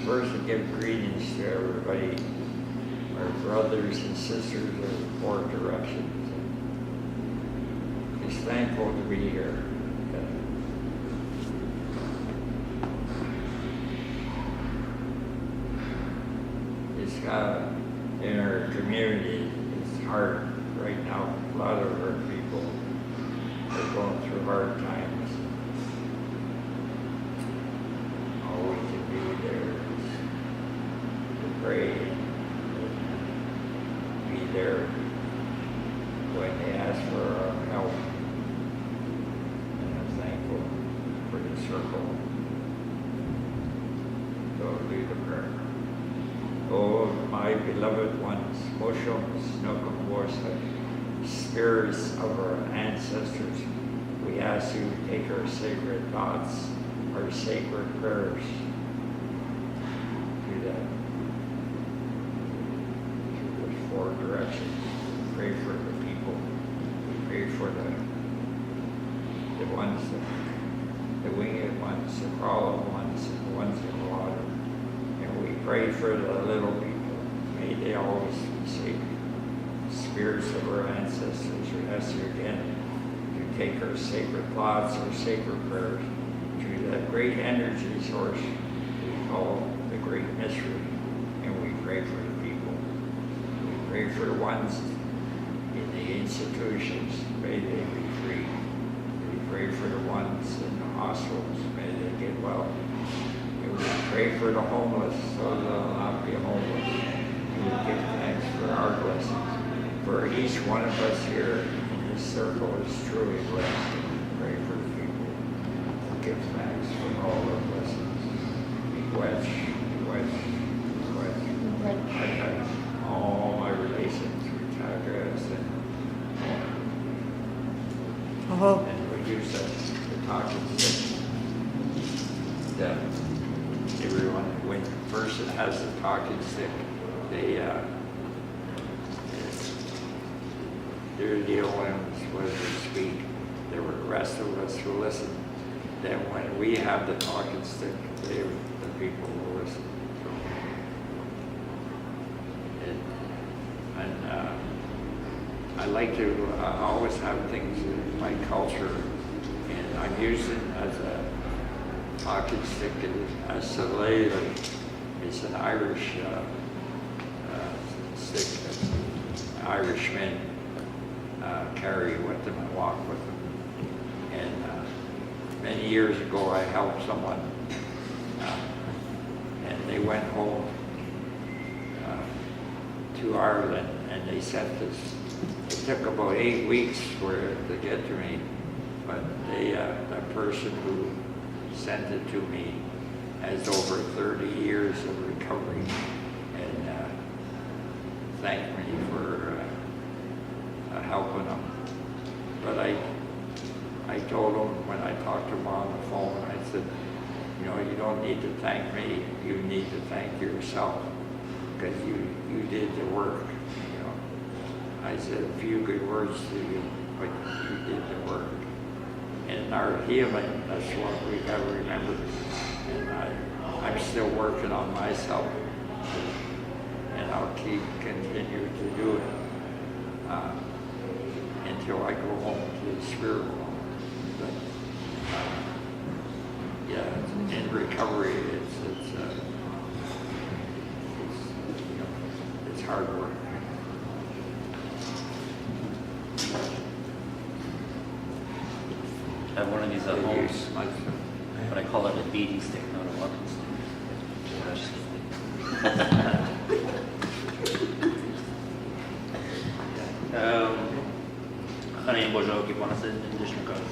first to give greetings to everybody, our brothers and sisters of four directions. Just thankful to be here. It's in our community, it's hard right now. A lot of our people are going through hard times. All we can do there is to pray and be there when they ask for our help. And I'm thankful for the circle. So do the prayer. Oh, my beloved ones, Moshum, Snokum, Warsa, spirits of our ancestors, we ask you to take our sacred thoughts, our sacred prayers. Do that. Through the four directions. We pray for the people. We pray for the ones, the winged ones, the crawling ones, and the ones in the water. And we pray for the little people. May they always be safe. Spirits of our ancestors, we ask you again to take our sacred thoughts, our sacred prayers to that great energy source we call the Great Mystery. And we pray for the people. We pray for the ones in the institutions. May they be free. We pray for the ones in the hospitals. May they get well. And we pray for the homeless so they'll not be homeless. And we give thanks for our blessings. For each one of us here in this circle is truly blessed. Pray for the people. Give thanks for all our blessings. I got all my relations with Tagas and we use the talking stick. Everyone, when a person has the talking stick, they're the only ones whether they speak. There were the rest of us who listen. Then when we have the talking stick, they're the people who listen. I like to always have things in my culture, and I'm using as a talking stick as Salele. It's an Irish stick that Irishmen carry with them and walk with them. And many years ago I helped someone and they went home to Ireland and they sent this. It took about 8 weeks for it to get to me, but the person who sent it to me has over 30 years of recovery and thanked me for helping them. But I told him when I talked to him on the phone, I said, you don't need to thank me, you need to thank yourself because you did the work. I said a few good words to you, but you did the work. And our healing, that's what we got to remember. And I'm still working on myself, and I'll continue to do it until I go home to the spirit world. But in recovery, it's hard work. I have one of these at home, but I call it a beating stick, not a walking stick. Honey Bojoki, one of the Indishnikas,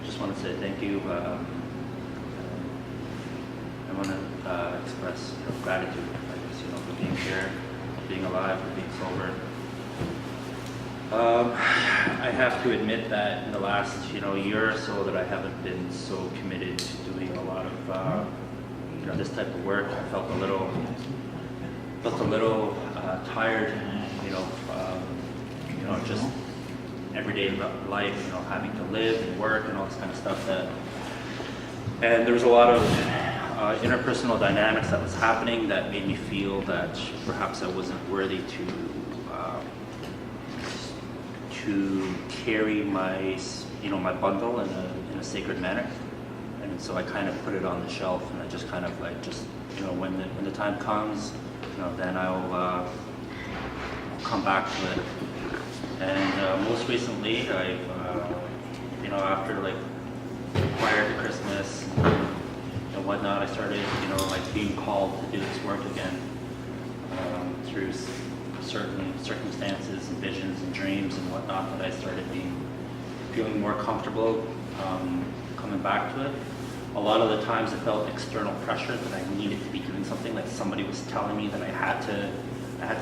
just want to say thank you. I want to express gratitude, for being here, being alive, for being sober. I have to admit that in the last, year or so that I haven't been so committed to doing a lot of, this type of work. I felt a little tired, just everyday life, having to live and work and all this kind of stuff that And there was a lot of interpersonal dynamics that was happening that made me feel that perhaps I wasn't worthy to carry my, my bundle in a sacred manner. And so I kind of put it on the shelf, and I just kind of like, when the time comes, then I'll come back to it. And most recently, I've, after like prior to Christmas and whatnot, I started, being called to do this work again through certain circumstances and visions and dreams and whatnot, that I started feeling more comfortable coming back to it. A lot of the times I felt external pressure that I needed to be doing something, like somebody was telling me that I had to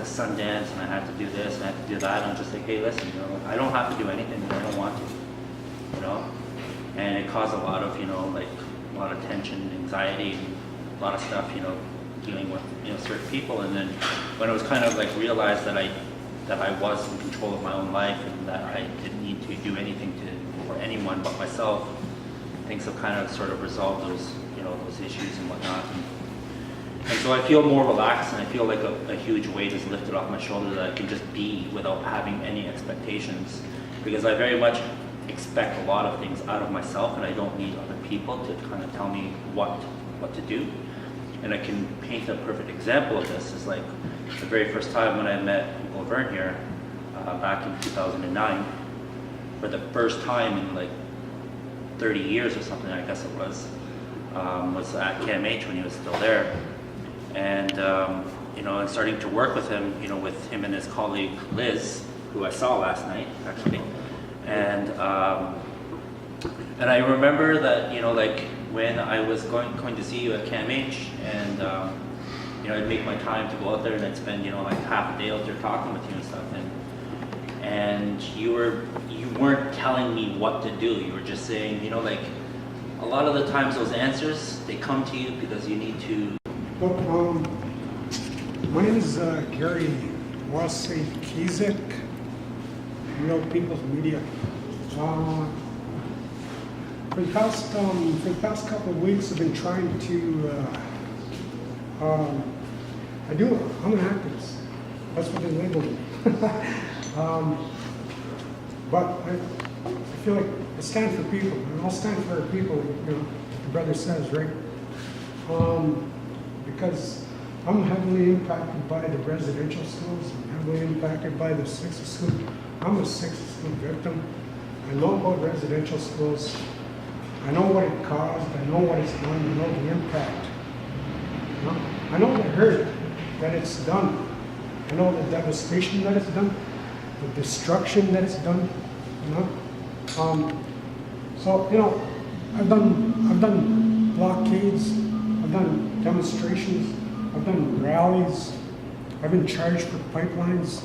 Sundance and I had to do this and I had to do that. And I'm just like, hey, listen, I don't have to do anything that I don't want to, And it caused a lot of, a lot of tension, anxiety, and a lot of stuff, dealing with, certain people. And then when it was kind of like realized that I was in control of my own life and that I didn't need to do anything for anyone but myself, things have kind of sort of resolved those, those issues and whatnot. And so I feel more relaxed, and I feel like a huge weight is lifted off my shoulders that I can just be without having any expectations. Because I very much expect a lot of things out of myself, and I don't need other people to kind of tell me what to do. And I can paint a perfect example of this is like the very first time when I met Elder Vern here back in 2009, for the first time in like 30 years or something, I guess it was at KMH when he was still there. And, and starting to work with him, with him and his colleague Liz, who I saw last night, actually. And I remember that, like when I was going to see you at KMH, and, I'd make my time to go out there and I'd spend, like half a day out there talking with you and stuff. And you weren't telling me what to do. You were just saying, like a lot of the times those answers, they come to you because you need to. Well, my name is Gary Wassaykeesic, Real People's Media. For the past couple of weeks, I've been trying to. I'm an activist. That's what they labeled me. But I feel like I stand for people, and I'll stand for people. The brother says, right? Because I'm heavily impacted by the residential schools. I'm heavily impacted by the sixth school. I'm a sixth school victim. I know about residential schools. I know what it caused. I know what it's done. I know the impact. I know the hurt that it's done. I know the devastation that it's done, the destruction that it's done. So I've done blockades. I've done demonstrations. I've done rallies. I've been charged for pipelines.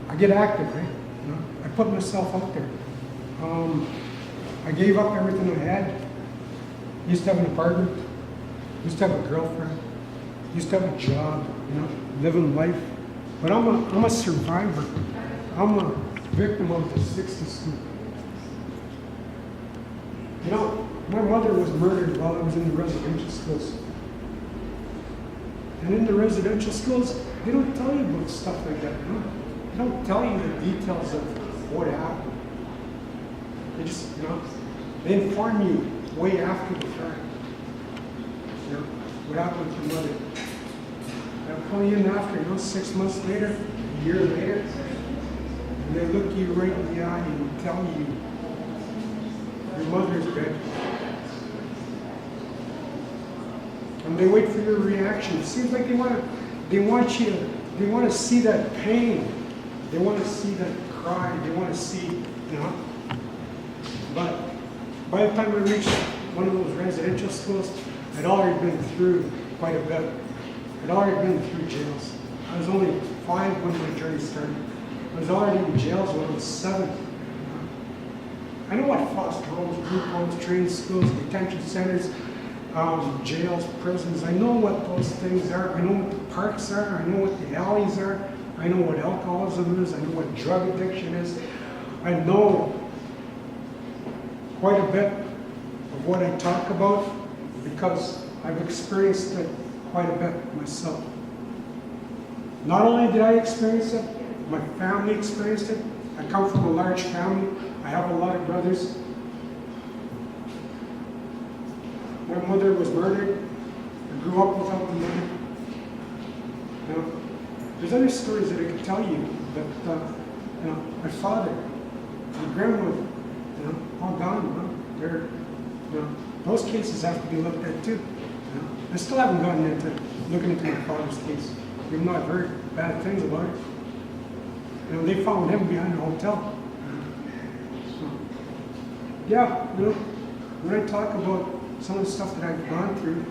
I get active, right? I put myself out there. I gave up everything I had. Used to have an apartment. Used to have a girlfriend. Used to have a job. Living life. But I'm a survivor. I'm a victim of the 60s school. My mother was murdered while I was in the residential schools. And in the residential schools, they don't tell you about stuff like that. They don't tell you the details of what happened. They just, they inform you way after the fact. What happened to your mother? They'll call you in after, 6 months later, a year later, and they look you right in the eye and tell you your mother's dead. And they wait for your reaction. It seems like they want to see that pain. They want to see that cry. They want to see, But by the time I reached one of those residential schools, I'd already been through quite a bit. I'd already been through jails. I was only 5 when my journey started. I was already in jails when I was 7. I know what foster homes, group homes, training schools, detention centers, jails, prisons. I know what those things are. I know what the parks are. I know what the alleys are. I know what alcoholism is. I know what drug addiction is. I know quite a bit of what I talk about because I've experienced it quite a bit myself. Not only did I experience it, my family experienced it. I come from a large family. I have a lot of brothers. My mother was murdered. I grew up without a mother. You know, there's other stories that I could tell you, but you know, my father, my grandmother, you know, all gone. You know, they're, you know, those cases have to be looked at too. You know, I still haven't gotten into looking into my father's case, even though I've heard bad things about it. You know, they found him behind a hotel. So, yeah, you know, when I talk about some of the stuff that I've gone through,